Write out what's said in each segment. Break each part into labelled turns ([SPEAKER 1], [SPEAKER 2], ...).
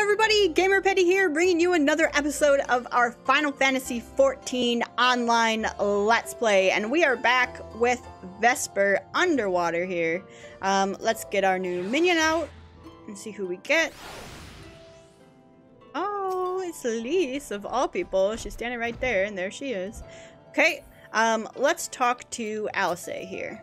[SPEAKER 1] everybody, Gamer Petty here, bringing you another episode of our Final Fantasy XIV online Let's Play, and we are back with Vesper underwater here. Let's get our new minion out and see who we get. Oh, it's Elise of all people. She's standing right there, and there she is. Okay, let's talk to Alice here.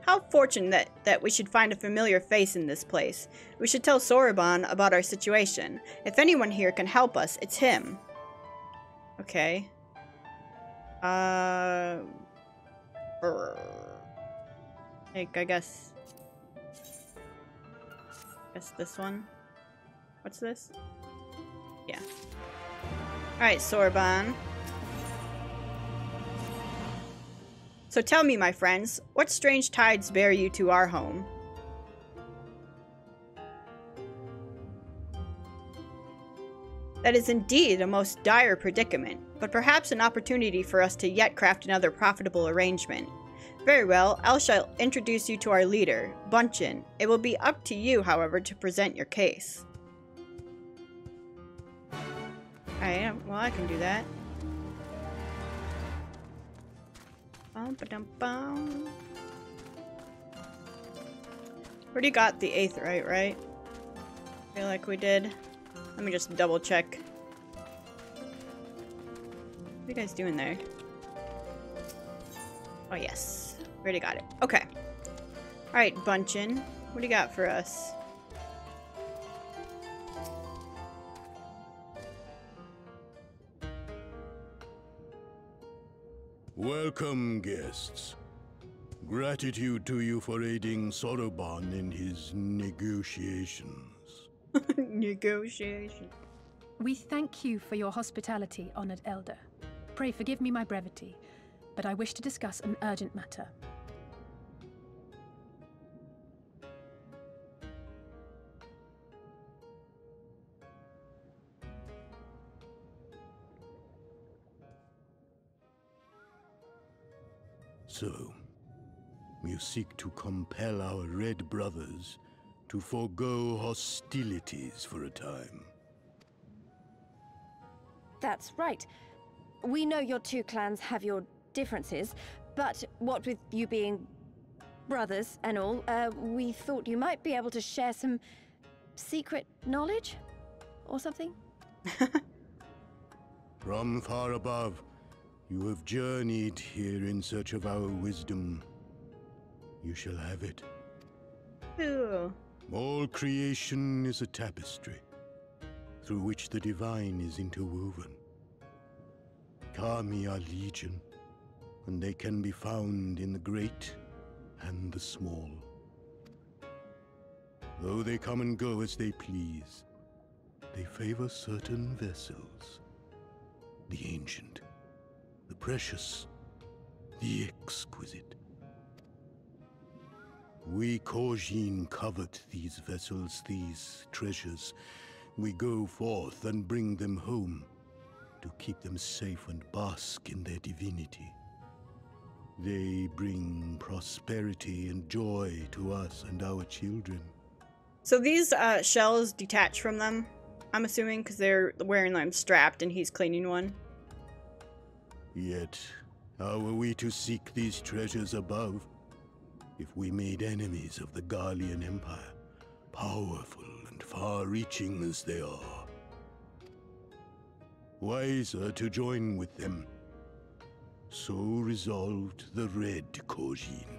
[SPEAKER 1] How fortunate that we should find a familiar face in this place. We should tell Soroban about our situation. If anyone here can help us, it's him. Okay. I guess this one. What's this? Yeah. Alright, Soroban. So tell me, my friends, what strange tides bear you to our home? That is indeed a most dire predicament, but perhaps an opportunity for us to yet craft another profitable arrangement. Very well, I shall introduce you to our leader, Bunchin. It will be up to you, however, to present your case. Alright, well, I can do that. Already got the 8th right? Feel like we did. Let me just double check. What are you guys doing there? Oh yes, already got it. Okay. Alright, Bunchin. What do you got for us?
[SPEAKER 2] Welcome, guests. Gratitude to you for aiding Soroban in his negotiations.
[SPEAKER 1] Negotiation.
[SPEAKER 3] We thank you for your hospitality, honored elder. Pray forgive me my brevity, but I wish to discuss an urgent matter.
[SPEAKER 2] So, you seek to compel our Red Brothers to forego hostilities for a time.
[SPEAKER 4] That's right. We know your two clans have your differences, but what with you being brothers and all, we thought you might be able to share some secret knowledge or something?
[SPEAKER 2] From far above, you have journeyed here in search of our wisdom. You shall have it.
[SPEAKER 1] Ooh.
[SPEAKER 2] All creation is a tapestry, through which the divine is interwoven. Kami are legion, and they can be found in the great and the small. Though they come and go as they please, they favor certain vessels. The ancient, the precious, the exquisite. We Kojin covet these vessels, these treasures. We go forth and bring them home to keep them safe and bask in their divinity. They bring prosperity and joy to us and our children.
[SPEAKER 1] So these shells detach from them, I'm assuming, because they're wearing them strapped and he's cleaning one.
[SPEAKER 2] Yet, how are we to seek these treasures above if we made enemies of the Garlean Empire, powerful and far-reaching as they are? Wiser to join with them. So resolved the Red Kojin.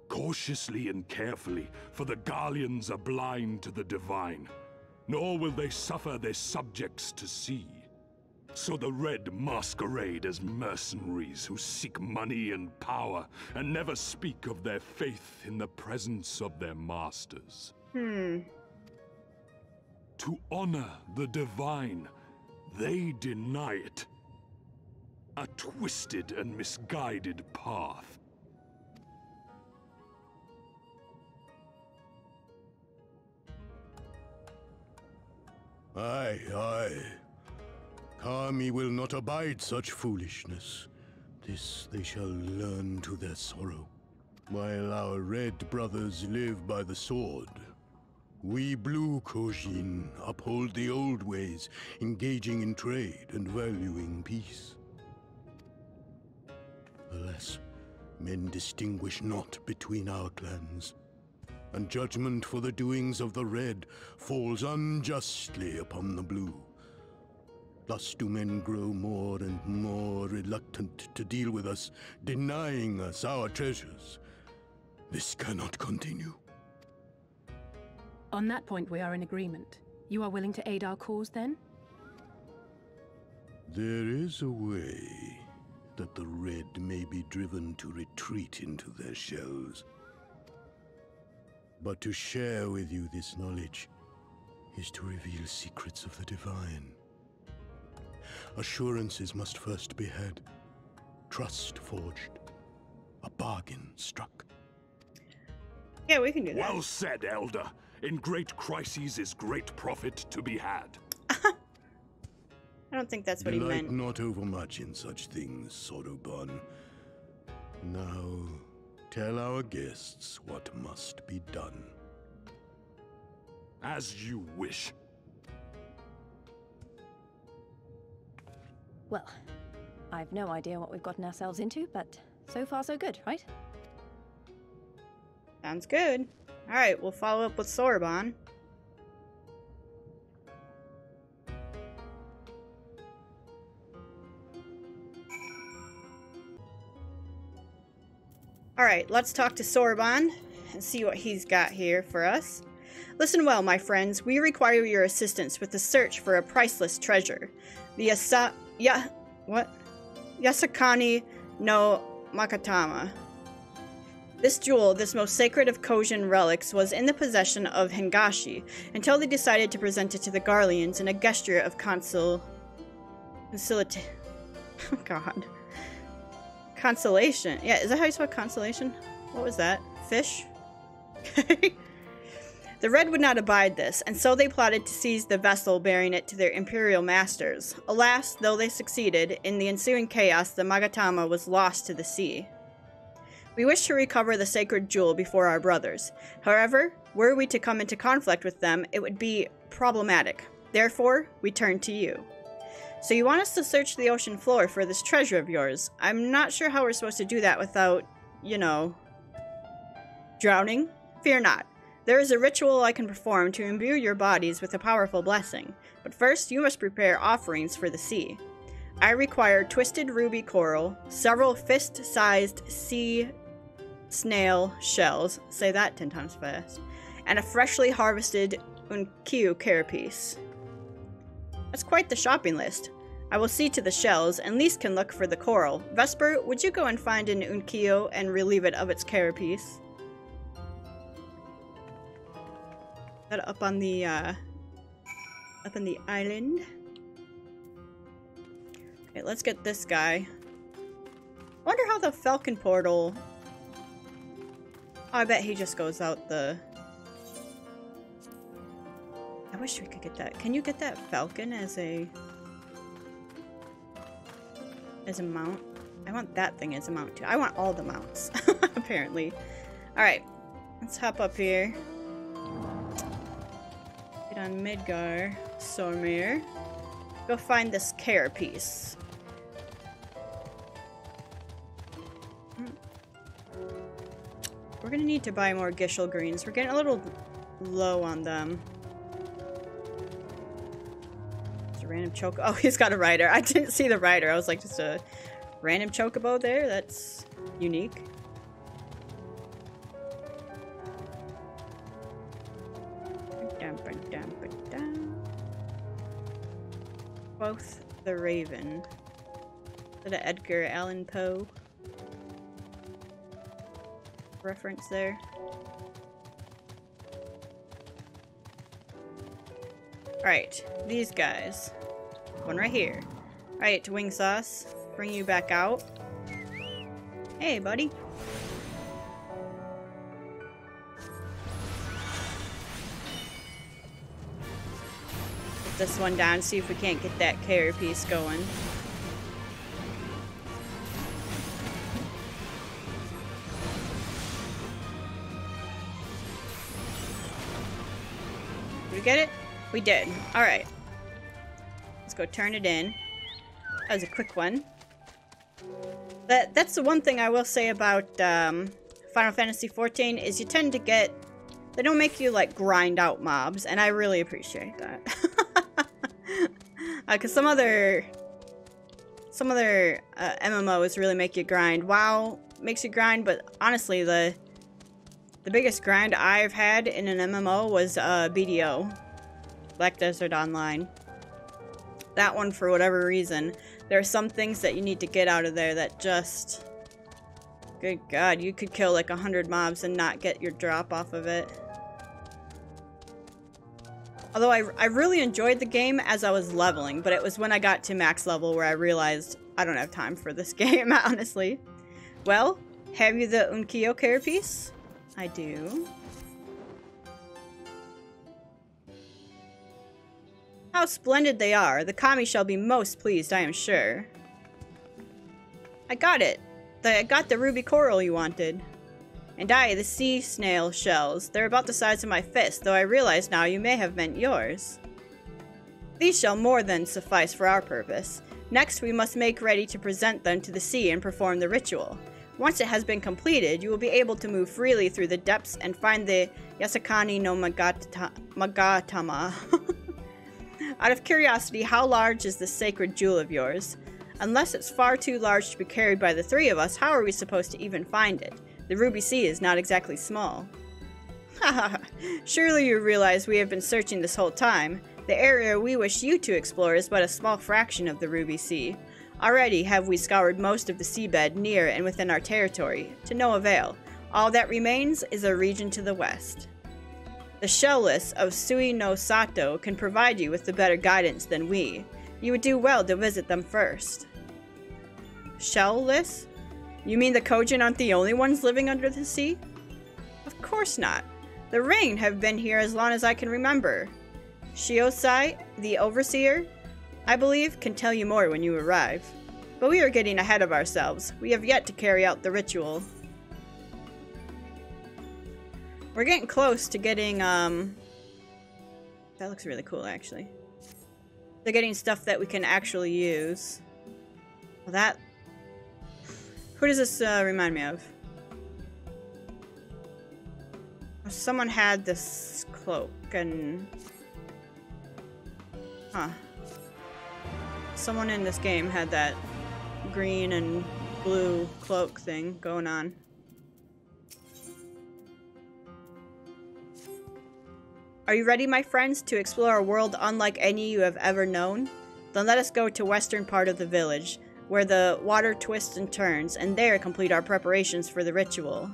[SPEAKER 5] Cautiously and carefully, for the Garleans are blind to the divine, nor will they suffer their subjects to see. So the Red masquerade as mercenaries who seek money and power and never speak of their faith in the presence of their masters. To honor the divine, they deny it. A twisted and misguided path.
[SPEAKER 2] Aye, aye. Kami will not abide such foolishness. This they shall learn to their sorrow. While our Red Brothers live by the sword, We Blue Kojin uphold the old ways, engaging in trade and valuing peace. Alas, men distinguish not between our clans, and judgment for the doings of the Red falls unjustly upon the Blue. Thus do men grow more and more reluctant to deal with us, denying us our treasures. This cannot continue.
[SPEAKER 3] On that point, we are in agreement. You are willing to aid our cause, then?
[SPEAKER 2] There is a way that the Red may be driven to retreat into their shells. But to share with you this knowledge is to reveal secrets of the Divine. Assurances must first be had, trust forged, a bargain struck.
[SPEAKER 1] Yeah, we can do that.
[SPEAKER 5] Well said, Elder. In great crises is great profit to be had.
[SPEAKER 1] I don't think that's what he
[SPEAKER 2] Delight
[SPEAKER 1] meant.
[SPEAKER 2] not overmuch in such things, Soroban. Now, tell our guests what must be done.
[SPEAKER 5] As you wish.
[SPEAKER 4] Well, I've no idea what we've gotten ourselves into, but so far so good, right?
[SPEAKER 1] Sounds good. Alright, we'll follow up with Soroban. Alright, let's talk to Soroban and see what he's got here for us. Listen well, my friends. We require your assistance with the search for a priceless treasure. The Yasakani no Makatama. This jewel, this most sacred of Kojin relics, was in the possession of Hingashi until they decided to present it to the Garleans in a gesture of consolation. Yeah, is that how you spell consolation? What was that? Fish? The Red would not abide this, and so they plotted to seize the vessel bearing it to their imperial masters. Alas, though they succeeded, in the ensuing chaos the Magatama was lost to the sea. We wish to recover the sacred jewel before our brothers. However, were we to come into conflict with them, it would be problematic. Therefore, we turn to you. So you want us to search the ocean floor for this treasure of yours. I'm not sure how we're supposed to do that without, you know, drowning. Fear not. There is a ritual I can perform to imbue your bodies with a powerful blessing. But first, you must prepare offerings for the sea. I require twisted ruby coral, several fist-sized sea snail shells, say that 10 times fast, and a freshly harvested unkyo carapace. That's quite the shopping list. I will see to the shells, and Lise can look for the coral. Vesper, would you go and find an unkyo and relieve it of its carapace? That up on the island. Okay, let's get this guy. I wonder how the Falcon portal... Oh, I bet he just goes out the... I wish we could get that. Can you get that Falcon as a mount? I want that thing as a mount too. I want all the mounts, apparently. Alright, let's hop up here. Get on Midgar, Sormir. Go find this carapace. We're gonna need to buy more Gishel greens. We're getting a little low on them. It's a random choke. Oh, he's got a rider. I didn't see the rider. I was like, just a random chocobo there? That's unique. Both the Raven. Is that an Edgar Allan Poe reference there? Alright, these guys. One right here. Alright, Wing Sauce. Bring you back out. Hey, buddy. Put this one down, see if we can't get that carapace going. Did we get it? We did. Alright. Let's go turn it in. That was a quick one. That's the one thing I will say about Final Fantasy XIV is you tend to get... They don't make you, like, grind out mobs, and I really appreciate that. Because some other MMOs really make you grind. WoW makes you grind, but honestly, the biggest grind I've had in an MMO was BDO. Black Desert Online. That one, for whatever reason, there are some things that you need to get out of there that just... Good God, you could kill like 100 mobs and not get your drop off of it. Although I really enjoyed the game as I was leveling, but it was when I got to max level where I realized I don't have time for this game, honestly. Well, have you the Unkyo carapace? I do. How splendid they are. The kami shall be most pleased, I am sure. I got it. I got the ruby coral you wanted. And the sea snail shells. They're about the size of my fist, though I realize now you may have meant yours. These shall more than suffice for our purpose. Next, we must make ready to present them to the sea and perform the ritual. Once it has been completed, you will be able to move freely through the depths and find the Yasakani no Magatama. Out of curiosity, how large is this sacred jewel of yours? Unless it's far too large to be carried by the three of us, how are we supposed to even find it? The Ruby Sea is not exactly small. Haha, surely you realize we have been searching this whole time. The area we wish you to explore is but a small fraction of the Ruby Sea. Already have we scoured most of the seabed near and within our territory, to no avail. All that remains is a region to the west. The shellless of Sui no Sato can provide you with the better guidance than we. You would do well to visit them first. Shellless? You mean the Kojin aren't the only ones living under the sea? Of course not. The Ring have been here as long as I can remember. Shiosai, the Overseer, I believe, can tell you more when you arrive. But we are getting ahead of ourselves. We have yet to carry out the ritual. We're getting close to getting, that looks really cool, actually. They're getting stuff that we can actually use. Well, that... Who does this remind me of? Someone had this cloak and... Huh. Someone in this game had that green and blue cloak thing going on. Are you ready, my friends, to explore a world unlike any you have ever known? Then let us go to western part of the village, where the water twists and turns, and there complete our preparations for the ritual.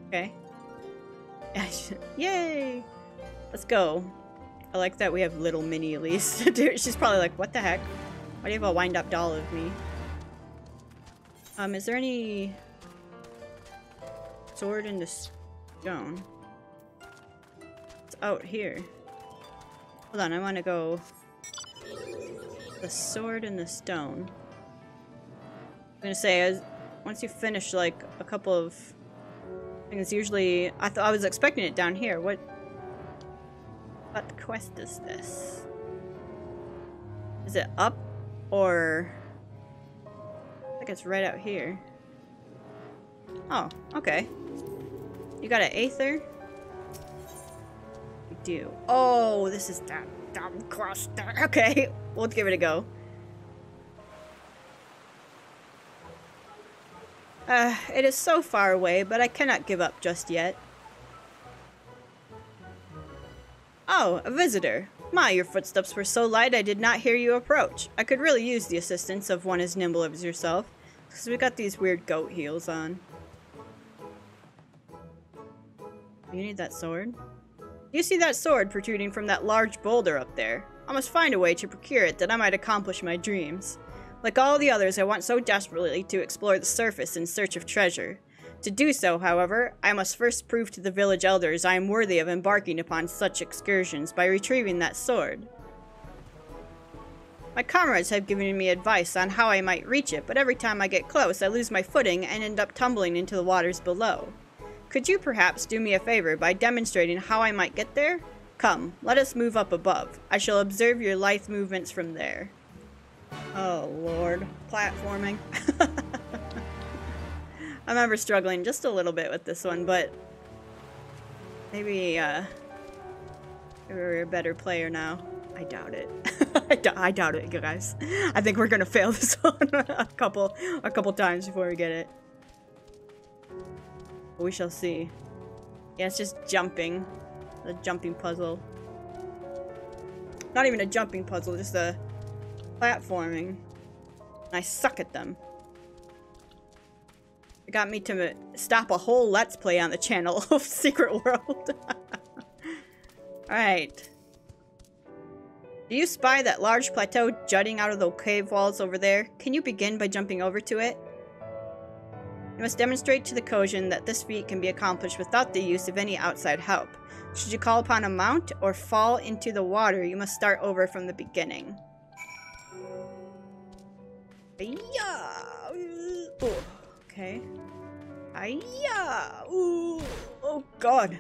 [SPEAKER 1] Okay. Yay! Let's go. I like that we have little mini Elise. Dude, she's probably like, what the heck? Why do you have a wind-up doll of me? Is there any sword in the stone? It's out here. Hold on, I want to go... The sword and the stone. I'm gonna say, once you finish like a couple of things, usually I was expecting it down here. What quest is this? Is it up or? I think it's right out here. Oh, okay. You got an Aether? You do. Oh, this is that dumb cluster. Okay, we'll give it a go. It is so far away, but I cannot give up just yet. Oh, a visitor. My, your footsteps were so light I did not hear you approach. I could really use the assistance of one as nimble as yourself, because we got these weird goat heels on. You need that sword? You see that sword protruding from that large boulder up there? I must find a way to procure it that I might accomplish my dreams. Like all the others, I want so desperately to explore the surface in search of treasure. To do so, however, I must first prove to the village elders I am worthy of embarking upon such excursions by retrieving that sword. My comrades have given me advice on how I might reach it, but every time I get close, I lose my footing and end up tumbling into the waters below. Could you perhaps do me a favor by demonstrating how I might get there? Come, let us move up above. I shall observe your lithe movements from there. Oh, Lord. Platforming. I remember struggling just a little bit with this one, but maybe we're a better player now. I doubt it. I doubt it, guys. I think we're gonna fail this one a couple times before we get it. We shall see. Yeah, it's just jumping. A jumping puzzle. Not even a jumping puzzle, just a platforming. And I suck at them. It got me to stop a whole Let's Play on the channel of Secret World. Alright. Do you spy that large plateau jutting out of the cave walls over there? Can you begin by jumping over to it? You must demonstrate to the Kojin that this feat can be accomplished without the use of any outside help. Should you call upon a mount or fall into the water, you must start over from the beginning. Yeah. Oh, okay. Ooh. Oh god.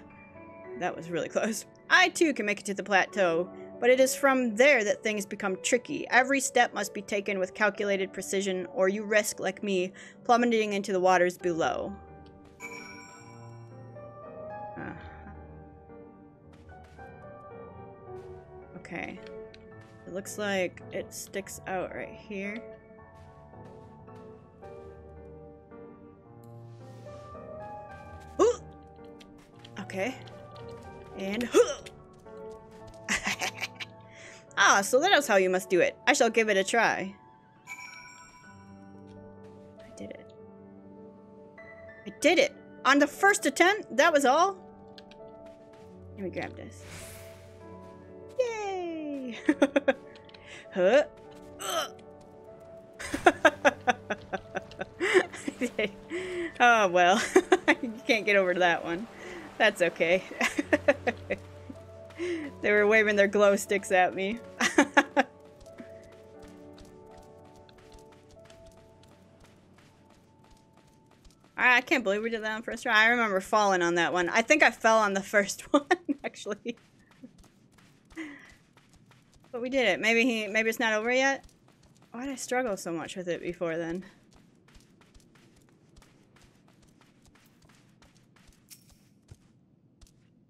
[SPEAKER 1] That was really close. I too can make it to the plateau, but it is from there that things become tricky. Every step must be taken with calculated precision, or you risk, like me, plummeting into the waters below. Okay. It looks like it sticks out right here. Ooh! Okay. And ah, so that is how you must do it. I shall give it a try. I did it. I did it! On the first attempt? That was all? Let me grab this. Yay! Huh? Oh, well. You can't get over to that one. That's okay. They were waving their glow sticks at me. I can't believe we did that on first try. I remember falling on that one. I think I fell on the first one, actually. But we did it. Maybe it's not over yet? Why did I struggle so much with it before then?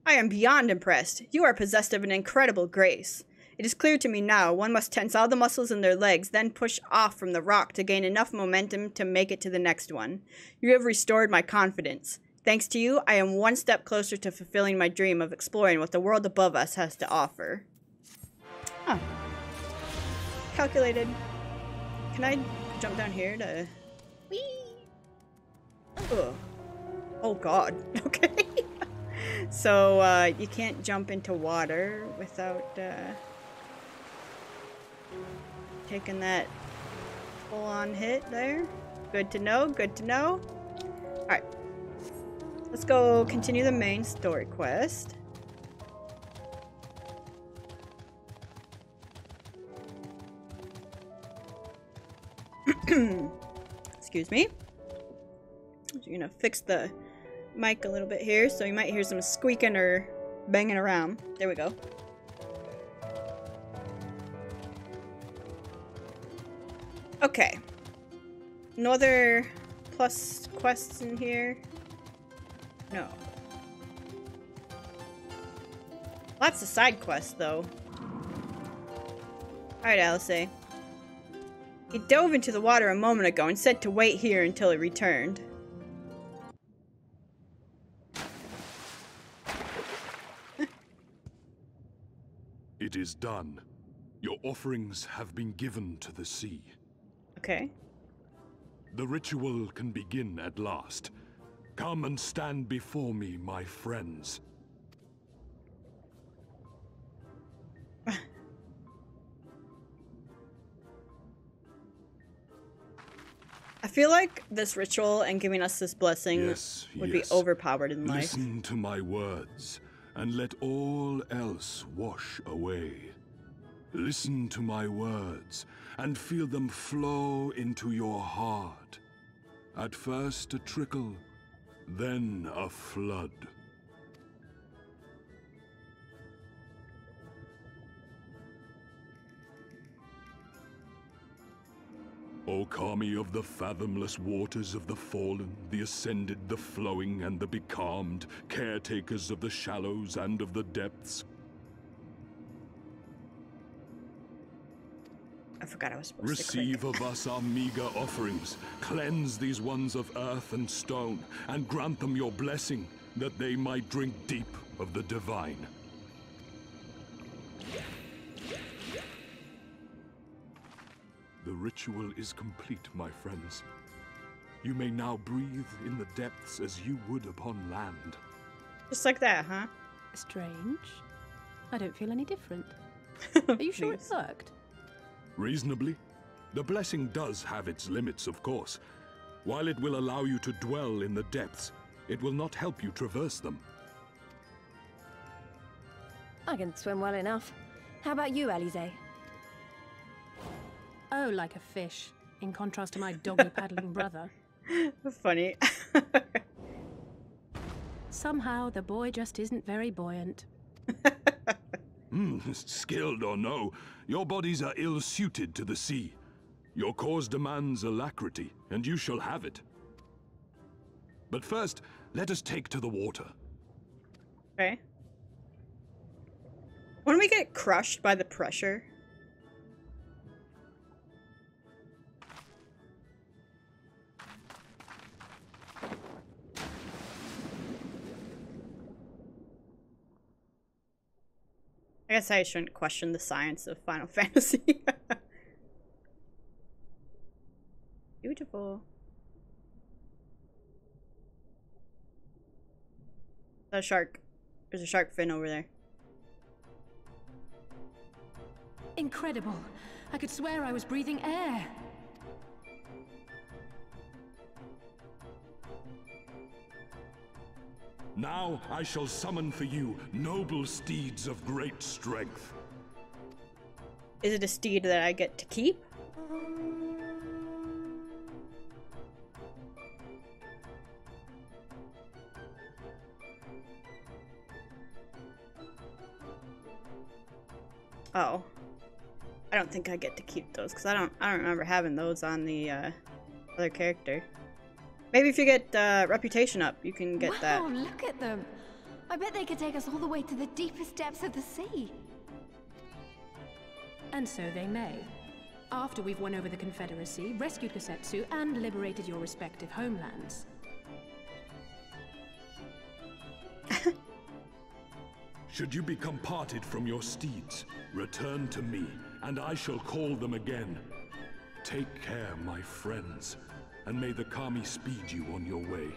[SPEAKER 1] I am beyond impressed. You are possessed of an incredible grace. It is clear to me now, one must tense all the muscles in their legs, then push off from the rock to gain enough momentum to make it to the next one. You have restored my confidence. Thanks to you, I am one step closer to fulfilling my dream of exploring what the world above us has to offer. Huh. Calculated. Can I jump down here to... Whee! Oh. Oh god. Okay. So, you can't jump into water without, taking that full-on hit there. Good to know, good to know. Alright. Let's go continue the main story quest. Excuse me. So you're gonna fix the mic a little bit here, so you might hear some squeaking or banging around. There we go. Okay. No other plus quests in here? No. Lots of side quests, though. Alright, Alice. He dove into the water a moment ago and said to wait here until he returned.
[SPEAKER 5] It is done. Your offerings have been given to the sea.
[SPEAKER 1] Okay.
[SPEAKER 5] The ritual can begin at last. Come and stand before me, my friends.
[SPEAKER 1] I feel like this ritual and giving us this blessing would be overpowered in life.
[SPEAKER 5] Listen to my words, and let all else wash away. Listen to my words, and feel them flow into your heart. At first a trickle, Then a flood. O Kami of the fathomless waters of the fallen, the ascended, the flowing, and the becalmed, caretakers of the shallows and of the depths.
[SPEAKER 1] I forgot I was supposed
[SPEAKER 5] Receive
[SPEAKER 1] to click.
[SPEAKER 5] of us our meager offerings, cleanse these ones of earth and stone, and grant them your blessing, that they might drink deep of the divine. The ritual is complete, my friends. You may now breathe in the depths as you would upon land.
[SPEAKER 1] Just like that, huh?
[SPEAKER 3] Strange. I don't feel any different. Are you sure it
[SPEAKER 1] Please.
[SPEAKER 3] worked?
[SPEAKER 5] Reasonably. The blessing does have its limits, of course. While it will allow you to dwell in the depths, it will not help you traverse them.
[SPEAKER 4] I can swim well enough. How about you, Alize?
[SPEAKER 3] Oh, like a fish, in contrast to my doggy-paddling brother.
[SPEAKER 1] Funny.
[SPEAKER 3] Somehow, the boy just isn't very buoyant.
[SPEAKER 5] Skilled or no, your bodies are ill-suited to the sea. Your cause demands alacrity, and you shall have it. But first, let us take to the water.
[SPEAKER 1] Okay. When we get crushed by the pressure. I guess I shouldn't question the science of Final Fantasy. Beautiful. There's a shark. There's a shark fin over there.
[SPEAKER 3] Incredible. I could swear I was breathing air.
[SPEAKER 5] Now I shall summon for you noble steeds of great strength.
[SPEAKER 1] Is it a steed that I get to keep? Oh. I don't think I get to keep those because I don't remember having those on the other character. Maybe if you get reputation up, you can get that.
[SPEAKER 4] Wow, look at them. I bet they could take us all the way to the deepest depths of the sea.
[SPEAKER 3] And so they may. After we've won over the Confederacy, rescued Kosetsu, and liberated your respective homelands.
[SPEAKER 5] Should you become parted from your steeds, return to me, and I shall call them again. Take care, my friends, and may the Kami speed you on your way.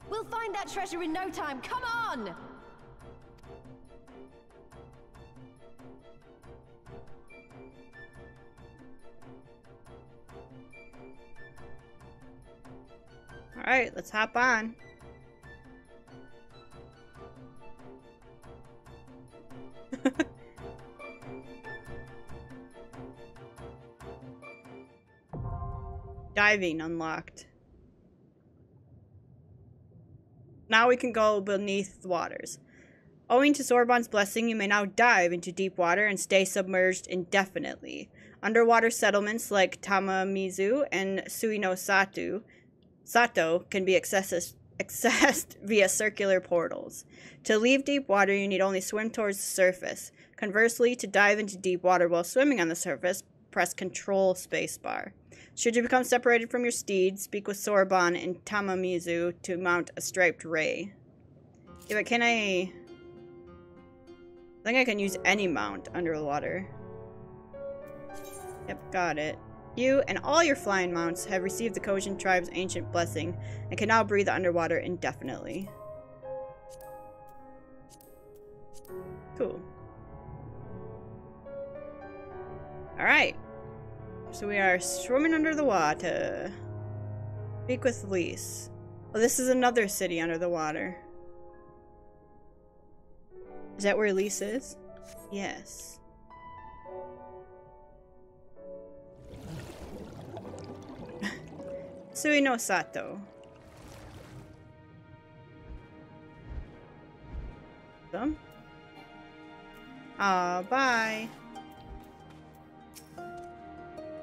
[SPEAKER 4] We'll find that treasure in no time. Come on!
[SPEAKER 1] Alright, let's hop on. Diving unlocked. Now we can go beneath the waters. Owing to Sorbonne's blessing, you may now dive into deep water and stay submerged indefinitely. Underwater settlements like Tamamizu and Suino Sato can be accessed via circular portals. To leave deep water, you need only swim towards the surface. Conversely, to dive into deep water while swimming on the surface, press Control spacebar. Should you become separated from your steed, speak with Sorbonne in Tamamizu to mount a striped ray. Yeah, but can I think I can use any mount underwater. Yep, got it. You and all your flying mounts have received the Kojin tribe's ancient blessing and can now breathe underwater indefinitely. Cool. Alright. So we are swimming under the water. Speak with Lise. Well, this is another city under the water. Is that where Lise is? Yes. Sui no Sato. Them. Bye.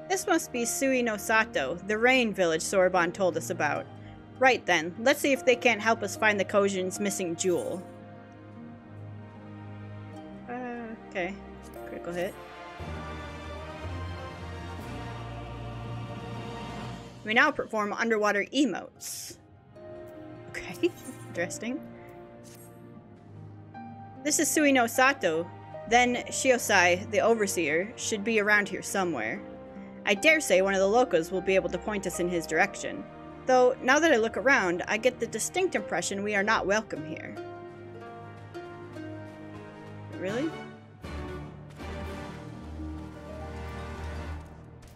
[SPEAKER 1] This must be Sui no Sato, the rain village Sorbonne told us about. Right then, let's see if they can't help us find the Kojin's missing jewel. Okay. Critical hit. We now perform underwater emotes. Okay, interesting. This is Sui no Sato. Then Shiosai, the overseer, should be around here somewhere. I dare say one of the locals will be able to point us in his direction. Though, now that I look around, I get the distinct impression we are not welcome here. Really?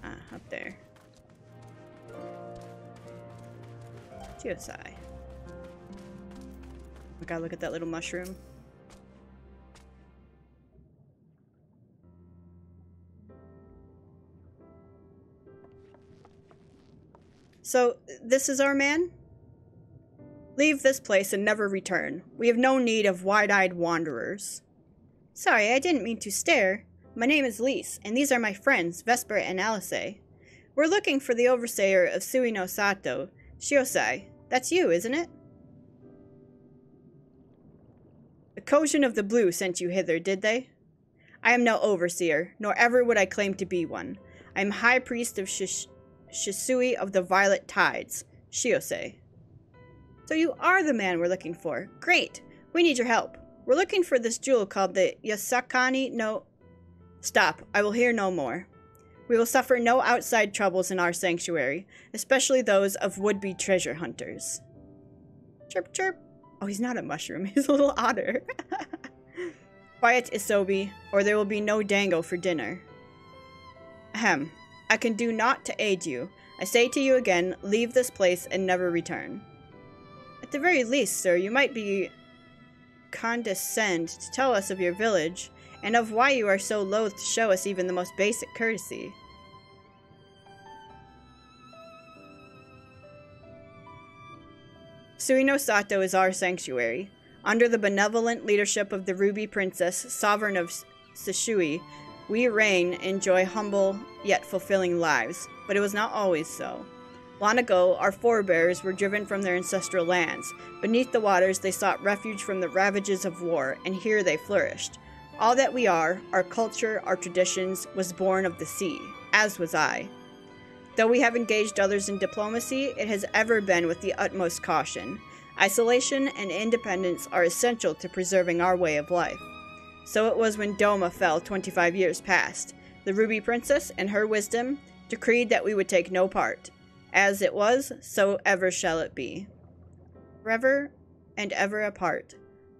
[SPEAKER 1] Ah, up there. Shiosai. I gotta look at that little mushroom. So, this is our man? Leave this place and never return. We have no need of wide-eyed wanderers. Sorry, I didn't mean to stare. My name is Lise, and these are my friends, Vesper and Alice. We're looking for the overseer of Sui no Sato, Shiosai. That's you, isn't it? The Kojin of the Blue sent you hither, did they? I am no overseer, nor ever would I claim to be one. I am High Priest of Shisui of the Violet Tides, Shiosei. So you are the man we're looking for. Great! We need your help. We're looking for this jewel called the Yasakani no... Stop. I will hear no more. We will suffer no outside troubles in our sanctuary, especially those of would-be treasure hunters. Chirp chirp. Oh, he's not a mushroom. He's a little otter. Quiet, Isobi, or there will be no dango for dinner. Ahem. I can do naught to aid you. I say to you again, leave this place and never return. At the very least, sir, you might be condescend to tell us of your village, and of why you are so loath to show us even the most basic courtesy. Sui no Sato is our sanctuary. Under the benevolent leadership of the Ruby Princess, sovereign of Shisui, we reign and enjoy humble yet fulfilling lives, but it was not always so. Long ago, our forebears were driven from their ancestral lands. Beneath the waters, they sought refuge from the ravages of war, and here they flourished. All that we are, our culture, our traditions, was born of the sea, as was I. Though we have engaged others in diplomacy, it has ever been with the utmost caution. Isolation and independence are essential to preserving our way of life. So it was when Doma fell 25 years past. The Ruby Princess, in her wisdom, decreed that we would take no part. As it was, so ever shall it be. Forever and ever apart.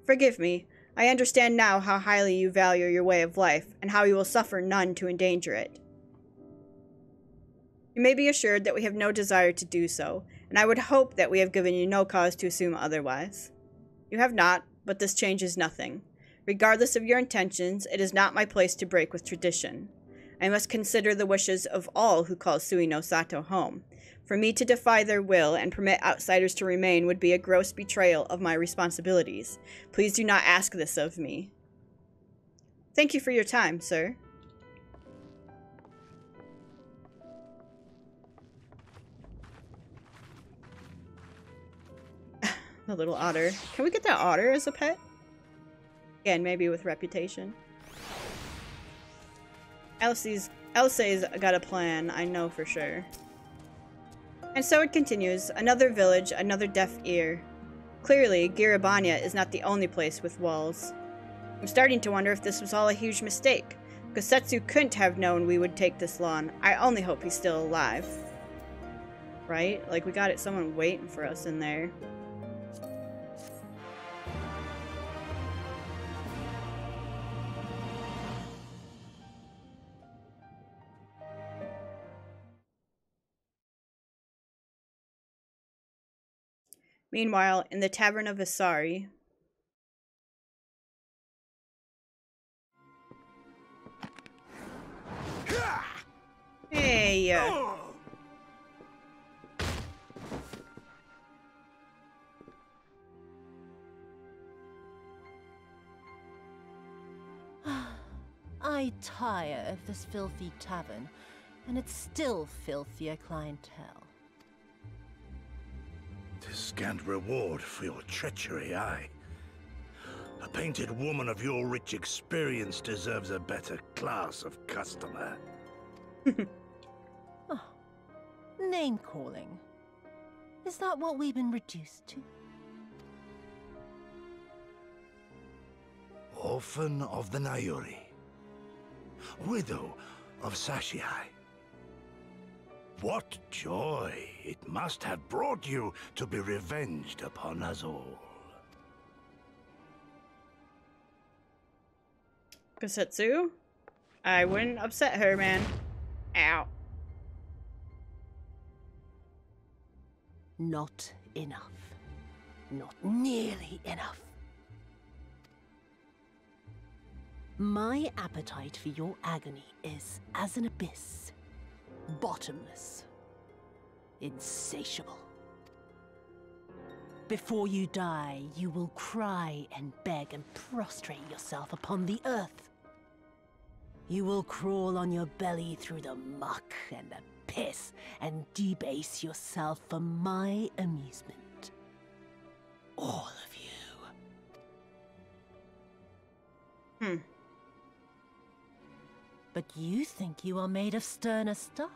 [SPEAKER 1] Forgive me. I understand now how highly you value your way of life, and how you will suffer none to endanger it. You may be assured that we have no desire to do so, and I would hope that we have given you no cause to assume otherwise. You have not, but this changes nothing. Regardless of your intentions, it is not my place to break with tradition. I must consider the wishes of all who call Sui no Sato home. For me to defy their will and permit outsiders to remain would be a gross betrayal of my responsibilities. Please do not ask this of me. Thank you for your time, sir. The little otter. Can we get that otter as a pet? Again, maybe with reputation. Elsie's got a plan, I know for sure. And so it continues. Another village, another deaf ear. Clearly, Giribania is not the only place with walls. I'm starting to wonder if this was all a huge mistake. Kosetsu couldn't have known we would take this long. I only hope he's still alive. Right? Like, we got it, someone waiting for us in there. Meanwhile, in the Tavern of Asari... Hey!
[SPEAKER 6] I tire of this filthy tavern, and its still filthier clientele.
[SPEAKER 7] 'Tis scant reward for your treachery, aye. A painted woman of your rich experience deserves a better class of customer.
[SPEAKER 6] Oh, name-calling. Is that what we've been reduced to?
[SPEAKER 7] Orphan of the Nayuri. Widow of Sashihai. What joy it must have brought you to be revenged upon us all.
[SPEAKER 1] Kosetsu? I wouldn't upset her, man. Ow.
[SPEAKER 6] Not enough. Not nearly enough. My appetite for your agony is as an abyss. Bottomless. Insatiable. Before you die, you will cry and beg and prostrate yourself upon the earth. You will crawl on your belly through the muck and the piss and debase yourself for my amusement. All of you. But you think you are made of sterner stuff?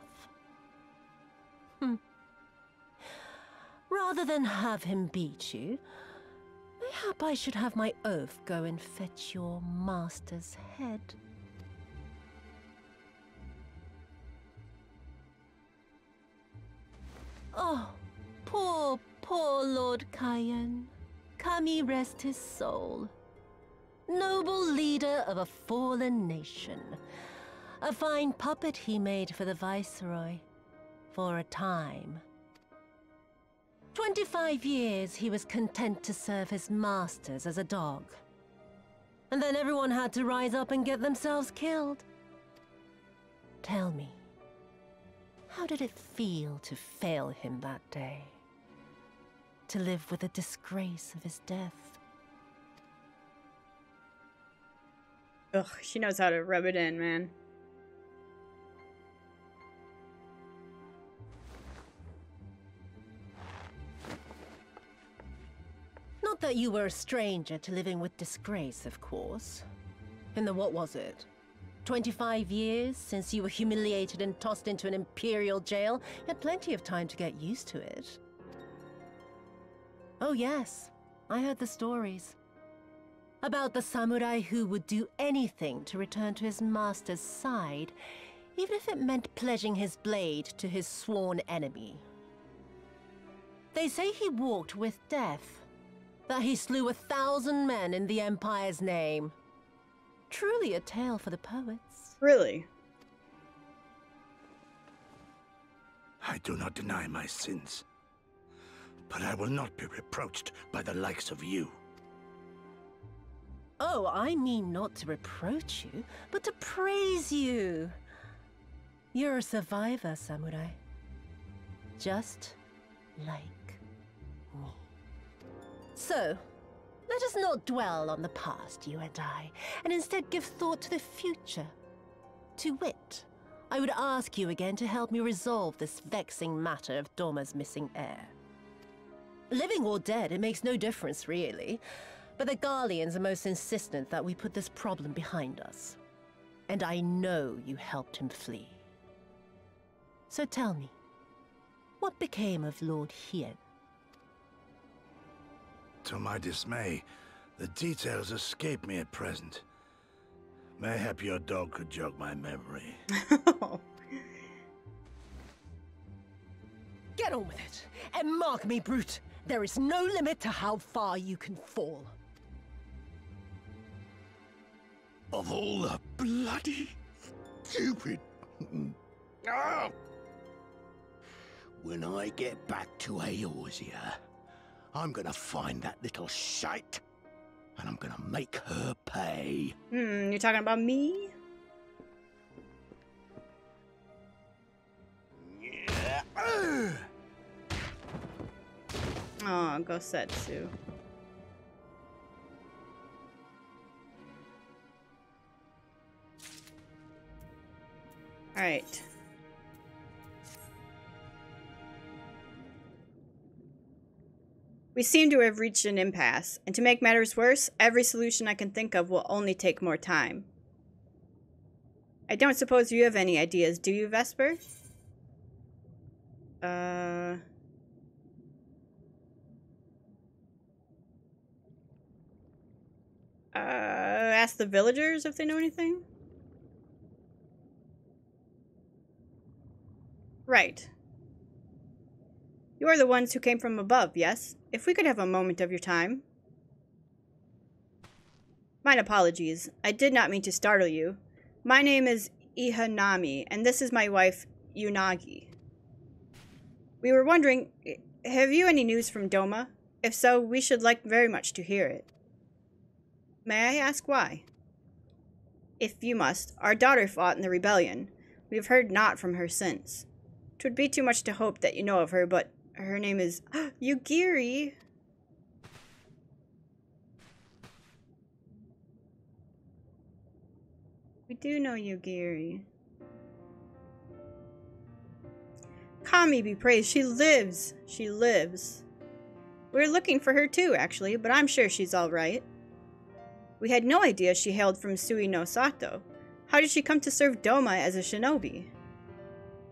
[SPEAKER 6] Rather than have him beat you, mayhap I should have my oaf go and fetch your master's head. Oh, poor, poor Lord Cayenne. Kami rest his soul. Noble leader of a fallen nation. A fine puppet he made for the Viceroy. For a time. 25 years he was content to serve his masters as a dog. And then everyone had to rise up and get themselves killed. Tell me, how did it feel to fail him that day? To live with the disgrace of his death?
[SPEAKER 1] Ugh, she knows how to rub it in, man.
[SPEAKER 6] Not that you were a stranger to living with disgrace, of course. In the what was it? 25 years since you were humiliated and tossed into an imperial jail? You had plenty of time to get used to it. Oh yes, I heard the stories. About the samurai who would do anything to return to his master's side, even if it meant pledging his blade to his sworn enemy. They say he walked with death. That he slew 1,000 men in the Empire's name. Truly a tale for the poets.
[SPEAKER 1] Really?
[SPEAKER 7] I do not deny my sins, but I will not be reproached by the likes of you.
[SPEAKER 6] Oh, I mean not to reproach you, but to praise you. You're a survivor, samurai. Just like me. So, let us not dwell on the past, you and I, and instead give thought to the future. To wit, I would ask you again to help me resolve this vexing matter of Doma's missing heir. Living or dead, it makes no difference, really. But the Garleans are most insistent that we put this problem behind us. And I know you helped him flee. So tell me, what became of Lord Hien?
[SPEAKER 7] To my dismay, the details escape me at present. Mayhap your dog could jog my memory.
[SPEAKER 6] Get on with it, and mark me, brute. There is no limit to how far you can fall.
[SPEAKER 2] Of all the bloody stupid... Ah! When I get back to Eorzea, I'm gonna find that little shite, and I'm gonna make her pay.
[SPEAKER 1] You're talking about me?
[SPEAKER 2] Yeah.
[SPEAKER 1] Oh, Gosetsu. Alright. We seem to have reached an impasse, and to make matters worse, every solution I can think of will only take more time. I don't suppose you have any ideas, do you, Vesper? Ask the villagers if they know anything? Right. You are the ones who came from above, yes? If we could have a moment of your time. Mine apologies. I did not mean to startle you. My name is Ihanami, and this is my wife, Unagi. We were wondering, have you any news from Doma? If so, we should like very much to hear it. May I ask why? If you must, our daughter fought in the rebellion. We have heard naught from her since. 'Twould be too much to hope that you know of her, but her name is Yugiri. We do know Yugiri. Kami be praised, she lives! She lives. We're looking for her too, actually, but I'm sure she's alright. We had no idea she hailed from Sui no Sato. How did she come to serve Doma as a shinobi?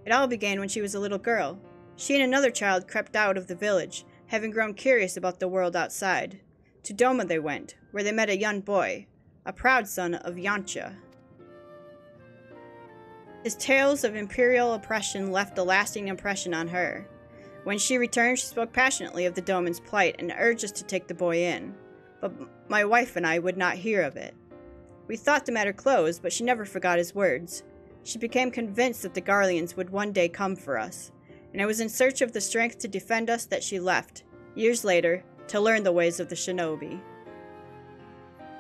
[SPEAKER 1] It all began when she was a little girl. She and another child crept out of the village, having grown curious about the world outside. To Doma they went, where they met a young boy, a proud son of Yancha. His tales of imperial oppression left a lasting impression on her. When she returned, she spoke passionately of the Doman's plight and urged us to take the boy in. But my wife and I would not hear of it. We thought the matter closed, but she never forgot his words. She became convinced that the Garleans would one day come for us, and it was in search of the strength to defend us that she left, years later, to learn the ways of the shinobi.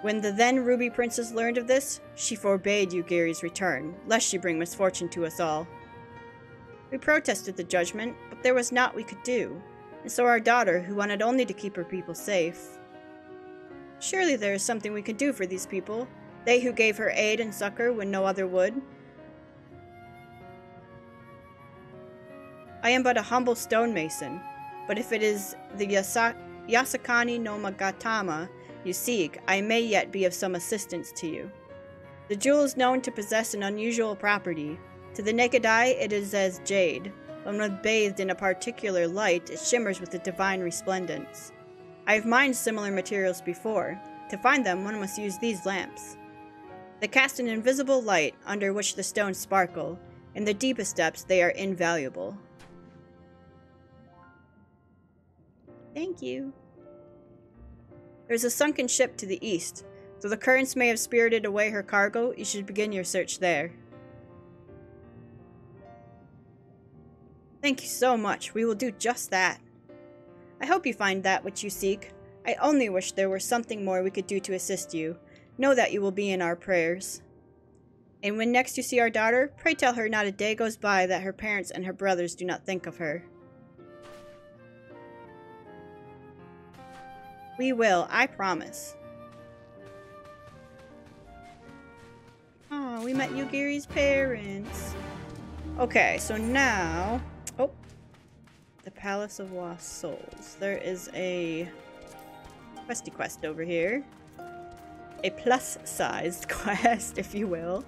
[SPEAKER 1] When the then Ruby Princess learned of this, she forbade Yugiri's return, lest she bring misfortune to us all. We protested the judgment, but there was naught we could do, and so our daughter, who wanted only to keep her people safe. Surely there is something we can do for these people, they who gave her aid and succor when no other would. I am but a humble stonemason, but if it is the Yasakani no Magatama you seek, I may yet be of some assistance to you. The jewel is known to possess an unusual property. To the naked eye, it is as jade, but when bathed in a particular light, it shimmers with a divine resplendence. I have mined similar materials before. To find them, one must use these lamps. They cast an invisible light under which the stones sparkle. In the deepest depths, they are invaluable. Thank you. There's a sunken ship to the east. Though the currents may have spirited away her cargo, you should begin your search there. Thank you so much. We will do just that. I hope you find that which you seek. I only wish there were something more we could do to assist you. Know that you will be in our prayers. And when next you see our daughter, pray tell her not a day goes by that her parents and her brothers do not think of her. We will, I promise. Oh, we met Yugiri's parents. Okay, so now... Oh. The Palace of Lost Souls. There is a questy quest over here. A plus-sized quest, if you will.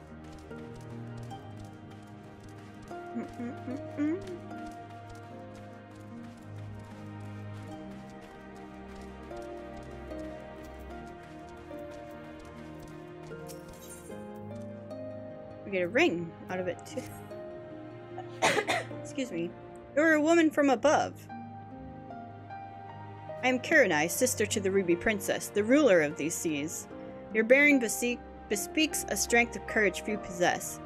[SPEAKER 1] We get a ring out of it too. Excuse me. You're a woman from above. I am Kurenai, sister to the Ruby Princess, the ruler of these seas. Your bearing bespeaks a strength of courage few possess.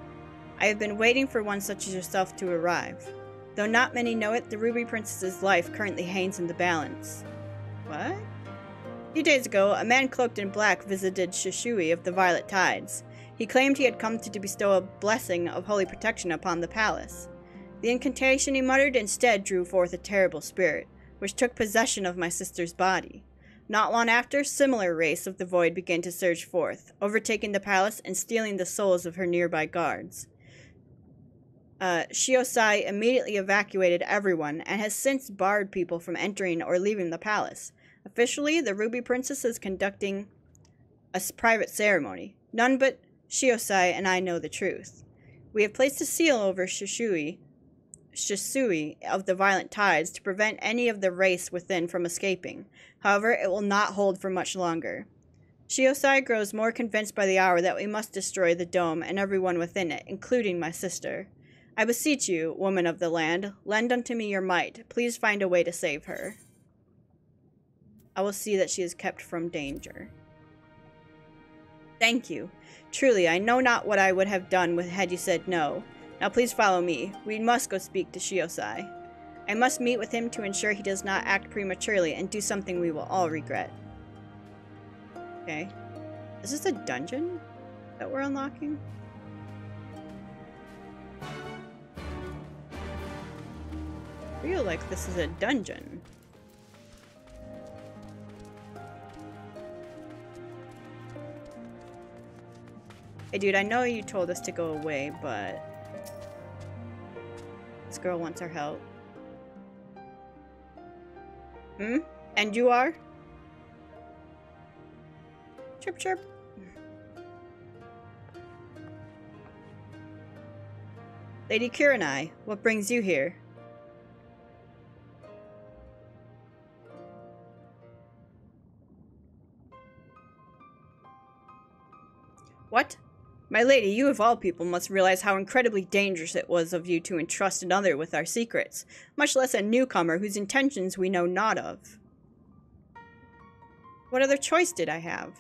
[SPEAKER 1] I have been waiting for one such as yourself to arrive. Though not many know it, the Ruby Princess's life currently hangs in the balance. What? A few days ago, a man cloaked in black visited Shishui of the Violet Tides. He claimed he had come to bestow a blessing of holy protection upon the palace. The incantation he muttered instead drew forth a terrible spirit, which took possession of my sister's body. Not long after, similar race of the void began to surge forth, overtaking the palace and stealing the souls of her nearby guards. Shiosai immediately evacuated everyone and has since barred people from entering or leaving the palace. Officially, the Ruby Princess is conducting a private ceremony. None but Shiosai and I know the truth. We have placed a seal over Shisui of the Violent Tides to prevent any of the race within from escaping. However, it will not hold for much longer. Shiosai grows more convinced by the hour that we must destroy the dome and everyone within it, including my sister. I beseech you, woman of the land, lend unto me your might. Please find a way to save her. I will see that she is kept from danger. Thank you. Truly, I know not what I would have done had you said no. Now please follow me. We must go speak to Shiosai. I must meet with him to ensure he does not act prematurely and do something we will all regret. Okay. Is this a dungeon that we're unlocking? I feel like this is a dungeon. Hey dude, I know you told us to go away, but this girl wants our help. And you are? Chirp chirp. Lady Kurenai, what brings you here? What? My lady, you of all people must realize how incredibly dangerous it was of you to entrust another with our secrets, much less a newcomer whose intentions we know not of. What other choice did I have?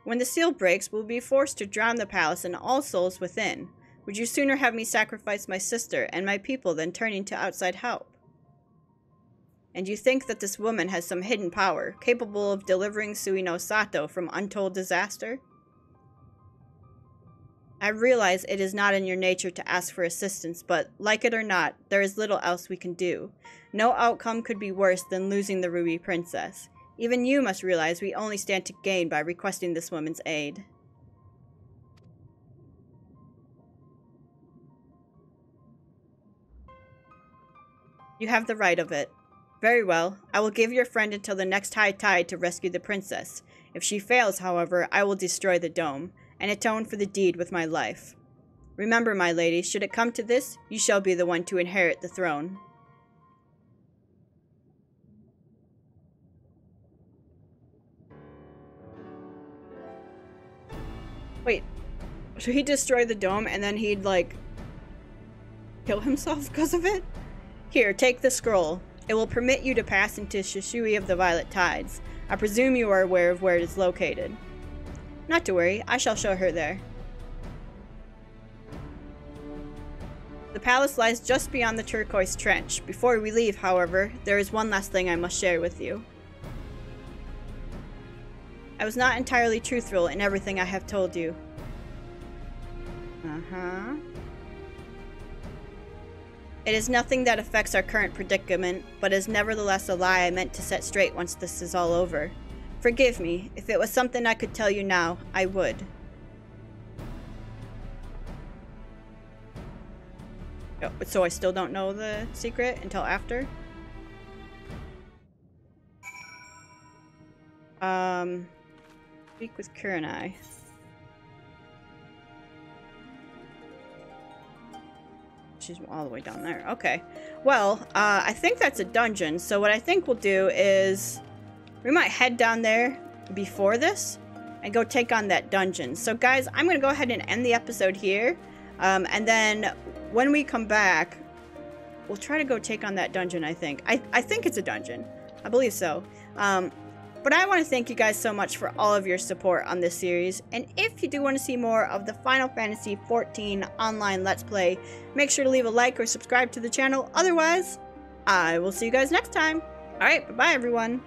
[SPEAKER 1] When the seal breaks, we'll be forced to drown the palace and all souls within. Would you sooner have me sacrifice my sister and my people than turning to outside help? And you think that this woman has some hidden power, capable of delivering Suino Sato from untold disaster? I realize it is not in your nature to ask for assistance, but, like it or not, there is little else we can do. No outcome could be worse than losing the Ruby Princess. Even you must realize we only stand to gain by requesting this woman's aid. You have the right of it. Very well. I will give your friend until the next high tide to rescue the princess. If she fails, however, I will destroy the dome and atone for the deed with my life. Remember, my lady, should it come to this, you shall be the one to inherit the throne. Wait, so he destroyed the dome and then he'd, like, kill himself because of it? Here, take the scroll. It will permit you to pass into Shisui of the Violet Tides. I presume you are aware of where it is located. Not to worry, I shall show her there. The palace lies just beyond the turquoise trench. Before we leave, however, there is one last thing I must share with you. I was not entirely truthful in everything I have told you. It is nothing that affects our current predicament, but is nevertheless a lie I meant to set straight once this is all over. Forgive me. If it was something I could tell you now, I would. Oh, so I still don't know the secret until after? Speak with Kurenai. She's all the way down there. Okay. Well, I think that's a dungeon. So what I think we'll do is we might head down there before this and go take on that dungeon. So guys, I'm going to go ahead and end the episode here. And then when we come back, we'll try to go take on that dungeon, I think. I think it's a dungeon. I believe so. But I want to thank you guys so much for all of your support on this series. And if you do want to see more of the Final Fantasy XIV online Let's Play, make sure to leave a like or subscribe to the channel. Otherwise, I will see you guys next time. Alright, bye-bye everyone.